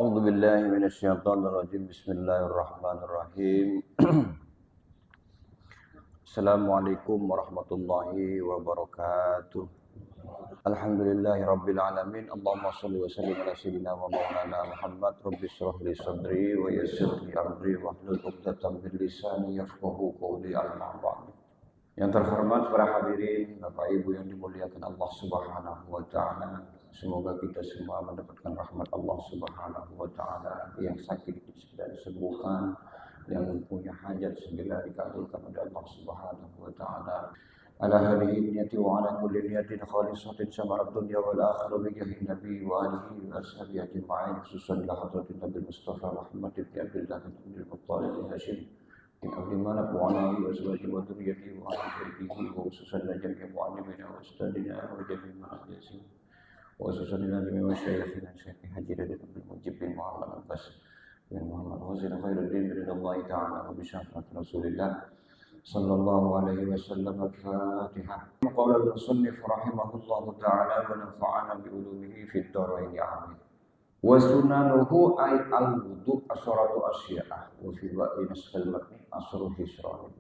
A'udzu billahi minasyaitonir rajim. Bismillahirrahmanirrahim. Assalamualaikum warahmatullahi wabarakatuh. Alhamdulillahi rabbil alamin. Allahumma shalli wa sallim ala sayyidina wa maulana Muhammad. Rabbi shrah li sadri wa yassir li amri wahlul 'uqdatam min lisani yafqahu qawli. Amma ba'd. Yang terhormat para hadirin, Bapak Ibu yang dimuliakan Allah Subhanahu wa taala. Semoga kita semua mendapatkan rahmat Allah Subhanahu wa taala. Yang sakit segera disembuhkan, yang mempunyai hajat segera dikabulkan oleh Allah Subhanahu wa taala. Ala hadhihi niyyati wa ala kulli niyatin khalisatin samarat dunya wal akhirah bi jahi nabi wa alihi wa ashabihi ajma'in. Khususan ila hadratin Nabi Mustafa Muhammad bin Abdullah bin Muttalib bin Hashim bin Abdul Manaf wa ala alihi wa sahbihi wa dzurriyyatihi wa ala alihi wa khususan jami'i mu'allimina wa ustadina wa jami'i mahadithin. وخصوصا النبي وشيخنا الشيخ حجي رضي المجيب بن محمد البس بن محمد وزير خير الدين رضي الله تعالى وبشفاعة رسول الله صلى الله عليه وسلم. الفاتحة. قال المصنف رحمه الله تعالى ونفعنا بعلومه في الدارين آمين. وسننه أي الوضوء عشرة أشياء وفي بعض نسخ المتن عشر خصال.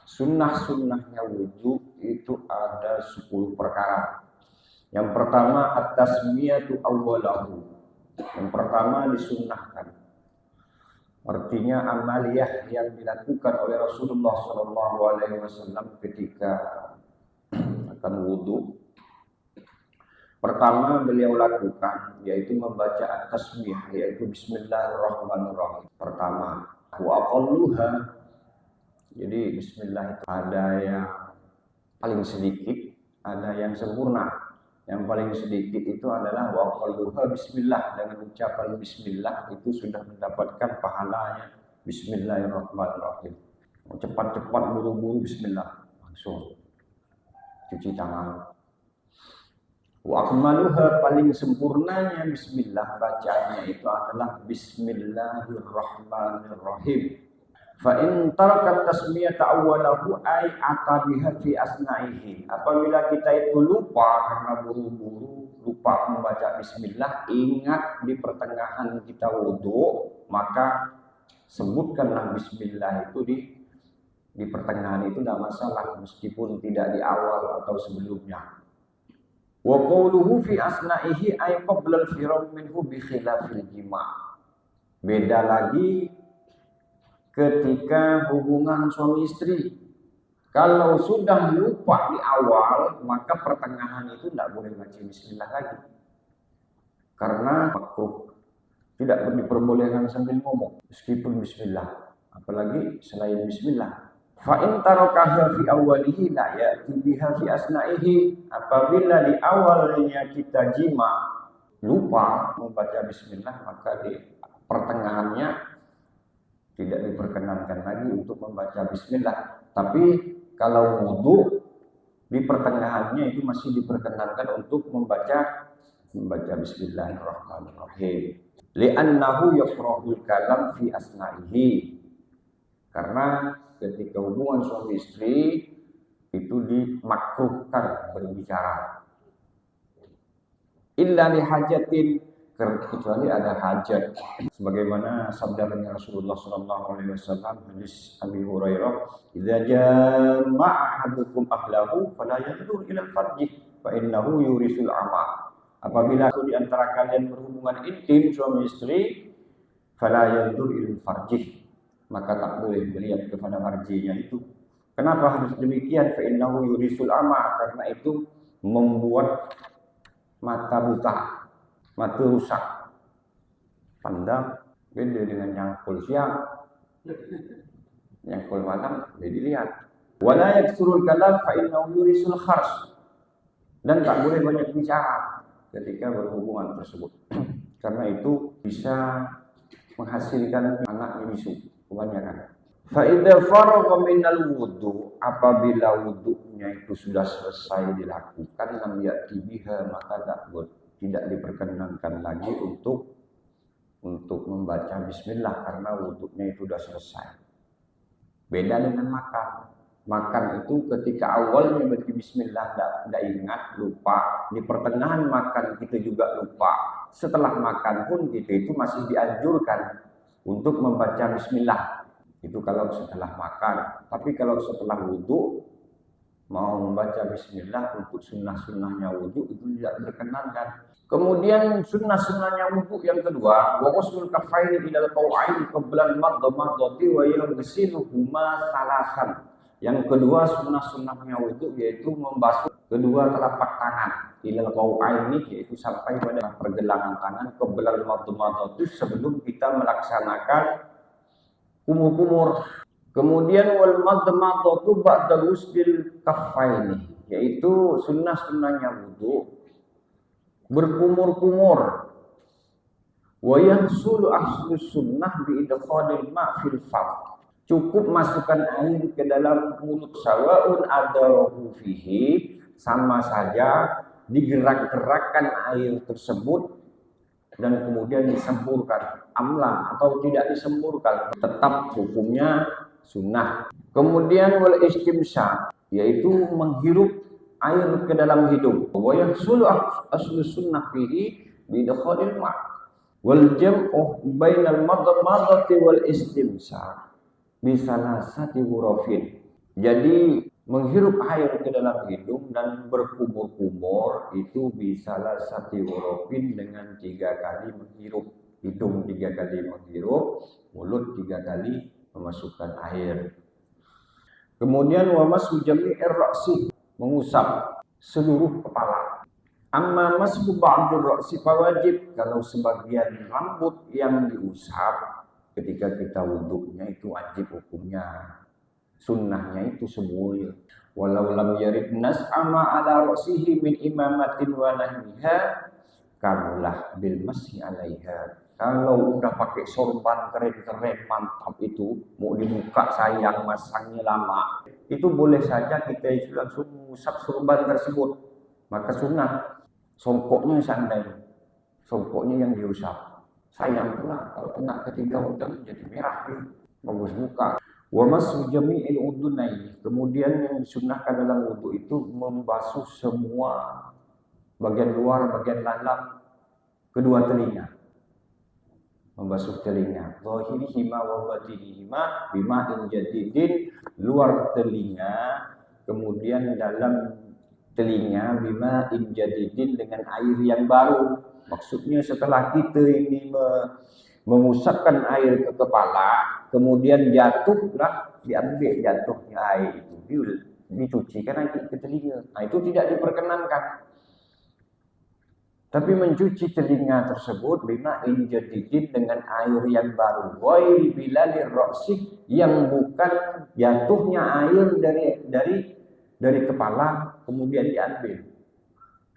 Sunnah-sunnahnya wudhu itu ada 10 perkara. Yang pertama at-tasmiyatu awwalahu. Yang pertama disunnahkan. Artinya amaliyah yang dilakukan oleh Rasulullah sallallahu alaihi wasallam ketika akan wudu. Pertama beliau lakukan yaitu membaca at-tasmiyah, yaitu bismillahirrahmanirrahim. Pertama, wa aqalluha. Jadi bismillah itu ada yang paling sedikit, ada yang sempurna. Yang paling sedikit itu adalah wa qalluha bismillah. Dengan ucapan bismillah itu sudah mendapatkan pahalanya bismillahirrahmanirrahim. Cepat-cepat buru-buru bismillah, langsung cuci tangan. Wa akmaluha, paling sempurnanya bismillah bacaannya itu adalah bismillahirrahmanirrahim. Fa in taraka tasmiyata awwalahu ay atabiha fi asna'ihi. Apabila kita itu lupa karena buru-buru, lupa membaca bismillah, ingat di pertengahan kita wudu, maka sebutkanlah bismillah itu di pertengahan, itu tidak masalah meskipun tidak di awal atau sebelumnya. Wa qawluhu fi asna'ihi ay qabla al-firam minhu bi khilafil jima'. Beda lagi ketika hubungan suami istri. Kalau sudah lupa di awal, maka pertengahan itu tidak boleh baca bismillah lagi. Karena makruh, tidak diperbolehkan sambil ngomong meskipun bismillah, apalagi selain bismillah. Fa in tarakaha fi awwalihi la ya'ti biha fi asna'ihi. Apabila di awalnya kita jima lupa membaca bismillah, maka di pertengahannya tidak diperkenankan lagi untuk membaca bismillah. Tapi kalau wudu di pertengahannya itu masih diperkenankan untuk membaca bismillahirrahmanirrahim. Li'annahu yafrahul kalam fi asna'ihi. Karena ketika hubungan suami istri itu dimakruhkan berbicara. Illa lihajatin, kecuali ada hajat, sebagaimana sabdanya Rasulullah sallallahu alaihi wasallam hadis Abi Hurairah, "Idza jama'a ahadukum ahlahu fala yanzur ila al-farj fa innahu yurisul ama." Apabila di antara kalian berhubungan intim suami istri, fala yanzur ila al-farj, maka tak boleh melihat kepada farjinya itu. Kenapa harus demikian? Fa innahu yurisul ama, karena itu membuat mata buta, mata rusak. Pandang beda dengan nyangkul siang, nyangkul malam jadi lihat. Wala yaksurul kalam fa innahu yurisul khars, dan tak boleh banyak bicara ketika berhubungan tersebut. Karena itu bisa menghasilkan anak bisu kebanyakan. Fa idza faragha minal wudu, apabila wudunya itu sudah selesai dilakukan, lam ya'ti biha, maka tidak diperkenankan lagi untuk membaca bismillah karena wudhunya itu sudah selesai. Beda dengan makan. Makan itu ketika awalnya bismillah tidak ingat, lupa. Di pertengahan makan kita juga lupa. Setelah makan pun kita itu masih dianjurkan untuk membaca bismillah. Itu kalau setelah makan. Tapi kalau setelah wudhu, mau membaca bismillah untuk sunnah-sunnahnya wudhu itu tidak berkenankan. Kemudian sunnah-sunnahnya wudhu yang kedua, wa ghusnul kaffaini ilal qaw'aini qabla al-madmadati wa yaghsiluhuma salasan. Yang kedua sunnah-sunnahnya wudhu yaitu membasuh kedua telapak tangan ilal qaw'aini, yaitu sampai pada pergelangan tangan qabla al-madmadati, sebelum kita melaksanakan kumur-kumur. Kemudian wal madmadatu ba'da ghusnil kaffaini, yaitu sunnah-sunnahnya wudhu berkumur-kumur. Wa yahsulu ahlu sunnah bi idkhalil ma' fil fam. Cukup masukkan air ke dalam mulut, sawaun adahu fihi, sama saja digerak-gerakkan air tersebut dan kemudian disemburkan, amla atau tidak disemburkan, tetap hukumnya sunnah. Kemudian wal istimsyak, yaitu menghirup air ke dalam hidung. Wa yahsulu aslu sunnah fihi bi idkhalil ma'. Wal jam'u bainal madmadati wal istimsyak bisalasati ghurafin. Jadi menghirup air ke dalam hidung dan berkumur-kumur itu bisalasati ghurafin, dengan 3 kali menghirup. Hidung 3 kali menghirup, mulut 3 kali memasukkan air. Kemudian wa mashu jami'ir ra'si, mengusap seluruh kepala. Amma mashu ba'dur ra'si fawajib, kalau sebagian rambut yang diusap ketika kita wudhunya itu wajib hukumnya. Sunnahnya itu semua. Walau lam yarid nas'ama ala ra'sihi min imamatin wa nahmiha kamulah bil masyi alaiha. Kalau udah pakai sorban keren-keren mantap itu, mau dibuka sayang masangnya lama, itu boleh saja kita langsung mengusap sorban tersebut. Maka sunnah songkoknya seandainya, songkoknya yang diusap. Sayang pula kalau kena ketiga udang jadi merah, bagus muka. Wa mashu jami'il udhunaini, kemudian yang disunnahkan dalam wudu itu membasuh semua bagian luar, bagian dalam kedua telinga. Membasuh telinga, zahirihima wa batinihima bima'in jadidin, luar telinga kemudian dalam telinga bima'in jadidin, dengan air yang baru. Maksudnya setelah kita ini mengusapkan air ke kepala, kemudian jatuhlah, diambil jatuhnya air itu, dicucikan lagi ke telinga. Nah, itu tidak diperkenankan. Tapi mencuci telinga tersebut bima'in jadidin, dengan air yang baru, ghairi bilalir ra'si, yang bukan jatuhnya air dari kepala kemudian diambil,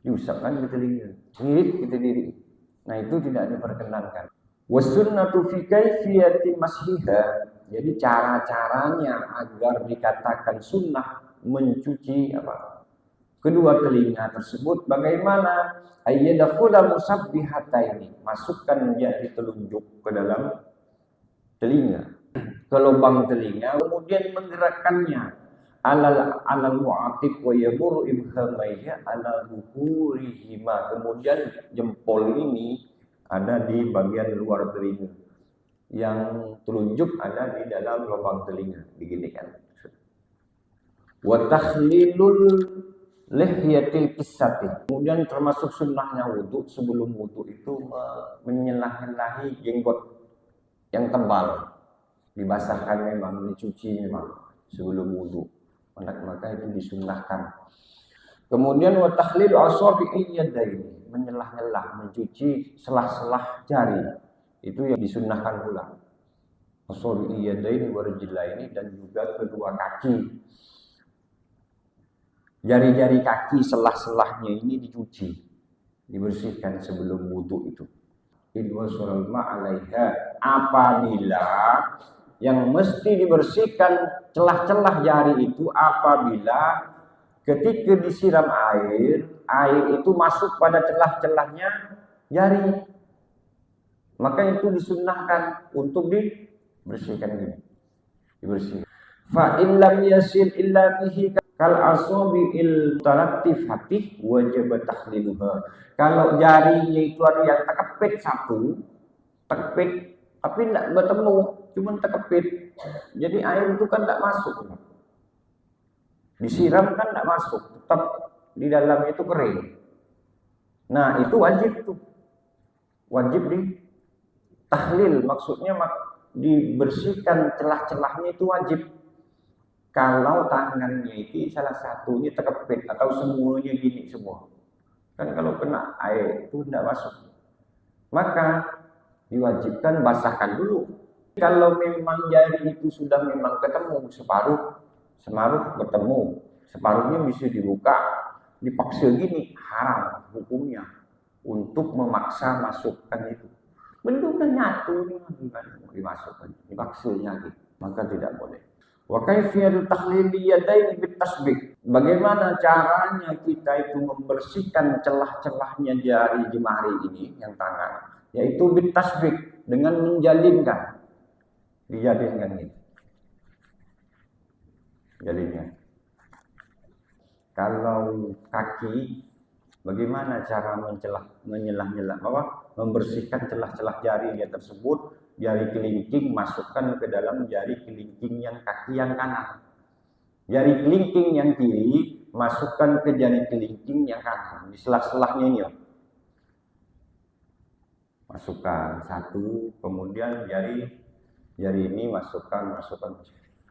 diusapkan ke telinga, ngirit ke diri. Nah, itu tidak diperkenankan. Wasunnatu fi kaifiyati mashiha, jadi cara-caranya agar dikatakan sunnah mencuci kedua telinga tersebut bagaimana? Ayyadakhula musabbihataini, masukkan jari telunjuk ke dalam telinga, ke lubang telinga, kemudian menggerakkannya alal mu'atif wa yamuru ibhamaiha ala zuhurihima, kemudian jempol ini ada di bagian luar telinga, yang telunjuk ada di dalam lubang telinga, diginikan. Wa takhlilul lihyatil qissati, kemudian termasuk sunnahnya wudhu, sebelum wudhu itu menyelah-nyelahi jenggot yang tebal, dibasahkan memang, dicuci memang sebelum wudhu, maka itu disunnahkan. Kemudian wa takhlilu asabi'i yadaini, menyelah-nyelah, mencuci selah-selah jari, itu yang disunnahkan pula. Asabi'i yadaini wa rijlaini, dan juga kedua kaki. Jari-jari kaki selah-selahnya ini dicuci, dibersihkan sebelum wudhu itu. Idwa sural ma'alaiha, apabila yang mesti dibersihkan celah-celah jari itu apabila ketika disiram air itu masuk pada celah-celahnya jari, maka itu disunnahkan untuk dibersihkan ini, dibersihkan. Fa in lam yasil illa bihi kal asabi il talaktifati wajib tahliluha. Kalau jarinya itu ada yang terkepit satu, terkepit tapi tidak bertemu, cuma terkepit. Jadi air itu kan tidak masuk. Disiram kan tidak masuk, tetap di dalamnya itu kering. Nah, itu wajib tuh. Wajib di tahlil, maksudnya dibersihkan celah-celahnya itu wajib. Kalau tangannya itu salah satunya terkepit atau semuanya gini semua. Kan kalau kena air itu tidak masuk. Maka diwajibkan basahkan dulu. Kalau memang jari itu sudah memang ketemu separuh bertemu, separuhnya bisa dibuka, dipaksa gini, haram hukumnya untuk memaksa masukkan itu. Benda udah nyatu ini dimasukkan, dipaksanya gitu, maka tidak boleh. Wa kaifiyatul takhlili yadaini bitasbih. Bagaimana caranya kita itu membersihkan celah-celahnya jari jemari ini yang tangan, yaitu bitasbih, dengan menjalinkan. Dijalinkan ini. Jalinnya. Kalau kaki, bagaimana cara menyelah-nyelah membersihkan celah-celah jarinya tersebut? Jari kelingking masukkan ke dalam jari kelingking yang kaki yang kanan. Jari kelingking yang kiri masukkan ke jari kelingking yang kanan. Di selah-selahnya ini. Masukkan satu, kemudian jari ini masukkan.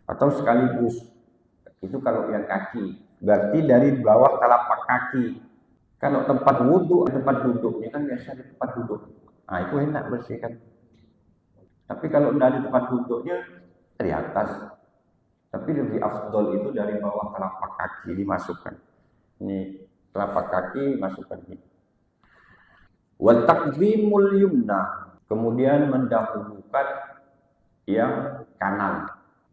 Atau sekaligus. Itu kalau yang kaki. Berarti dari bawah telapak kaki. Kalau tempat wudhu, tempat duduknya kan biasa di tempat duduk. Nah, itu enak bersihkan. Tapi kalau tidak di tempat duduknya, di atas. Tapi lebih afdol itu dari bawah telapak kaki dimasukkan. Ini telapak kaki masukkan ini. Wa taqdimul yumna. Kemudian mendahulukan yang kanan.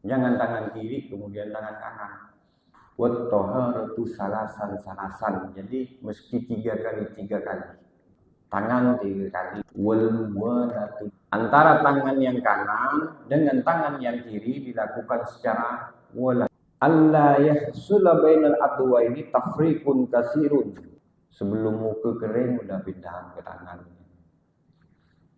Jangan tangan kiri, kemudian tangan kanan. Wa taharatu salasan. Jadi meski 3 kali. Tangan 3 kali. Wal muwalatu. Antara tangan yang kanan dengan tangan yang kiri dilakukan secara wala. Allah yahsula bainal adwaini tafriqun kasirun. Sebelum muka kering udah pindahan ke tangan.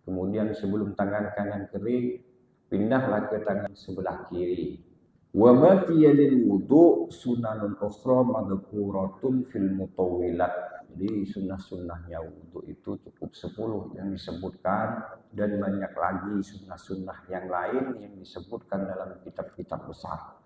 Kemudian sebelum tangan kanan kering, pindahlah ke tangan sebelah kiri. Wa baqiya lil wudu sunanun ukhra madhkuratun fil mutawwilat. Jadi sunnah-sunnahnya wudu itu cukup 10 yang disebutkan, dan banyak lagi sunnah-sunnah yang lain yang disebutkan dalam kitab-kitab besar.